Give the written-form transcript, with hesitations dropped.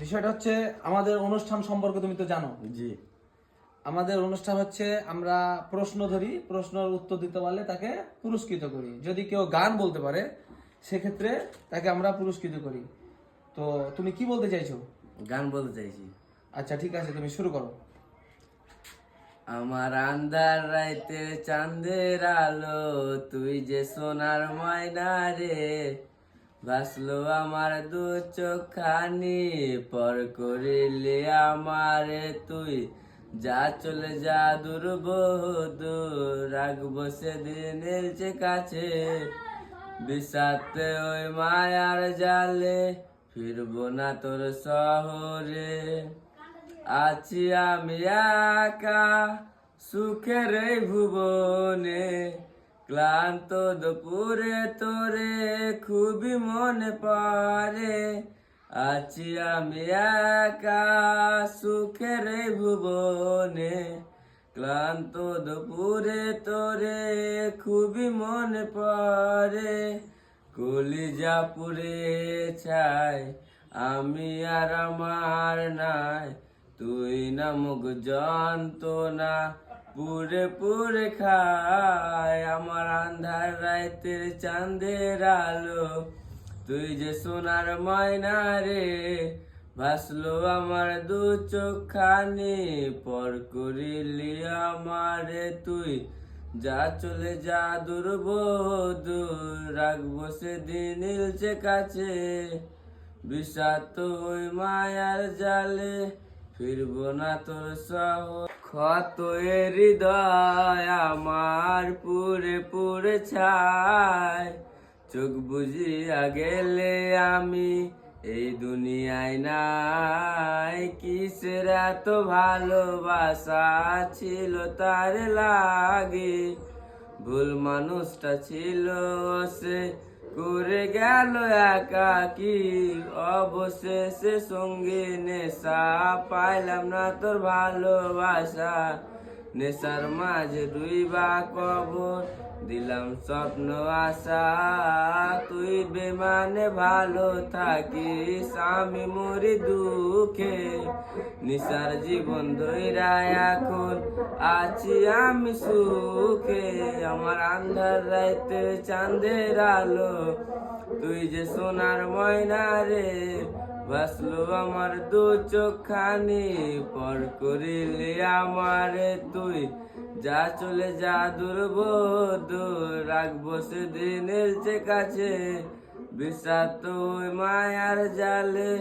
বিষয়টা হচ্ছে আমাদের অনুষ্ঠান সম্পর্কে তুমি তো জানো। জি। আমাদের অনুষ্ঠান হচ্ছে আমরা প্রশ্ন ধরি, প্রশ্নের উত্তর দিতে পারলে তাকে পুরস্কৃত করি। যদি কেউ গান বলতে পারে সেক্ষেত্রে তাকে আমরা পুরস্কৃত করি। তো তুমি কি বলতে চাইছো? গান বলতে চাইছি। আচ্ছা ঠিক আছে, তুমি শুরু করো। আমার আন্ধার রাইতে চাঁদের আলো, তুই যে সোনার ময়না রে, ভাসলো আমার দু চোখানি, পর করিলি আমারে তুই, যা চলে যা দূর বহুদূর, রাখবো সেদিনের যে কাছে, বিষাতে ওই মায়ার জালে, ফিরবো না তোর শহরে। আছি আমি একা সুখের এই ভুবনে, ক্লান্ত দুপুরে তোরে খুবই মনে পড়ে। আছি আমি একা সুখের এই ভুবনে, ক্লান্ত দুপুরে তোরে খুবই মনে পড়ে। কলিজা পুড়ে ছাই আমি আর আমার নাই, তুই নামক যন্ত্রণা পুরে পুরে খায়। আমার আন্ধার রাইতের চাঁদের আলো, তুই যে সোনার ময়না রে, ভাসলো আমার দু চোখানি, পর করিলি আমারে তুই, যা চলে যা দূর বহুদূর, রাখবো সেদিন ইলছে কাছে, বিষাক্ত ওই মায়ার জালে, ফিরবো না তোর শহর। ক্ষত এ হৃদয় আমার পুরে পুরে ছাই, চোখ বুঝিয়া গেলে আমি এই দুনিয়ায় নাই। কিসের এত ভালোবাসা ছিল তার লাগে, ভুল মানুষটা ছিল সে, করে গেল একাকি, অবশেষে সঙ্গে নেশা, পাইলাম না তোর ভালোবাসা, নেশার মাঝে ডুইবা কবর দিলাম স্বপ্ন আশা। তুই বেমানে ভালো থাকিস, আমি মরি দুঃখে, নিশার জীবন ধইরা এখন আছি আমি সুখে। আমার আন্ধার রাইতে চাঁদের আলো, তুই যে সোনার ময়না রে, ভাসলো আমার দু চোখানি, পর করিলি আমারে তুই, যা চলে যা দূর বহুদূর, রাখবো সেদিন এলছে কাছে, বিষাক্ত ওই মায়ার জালে।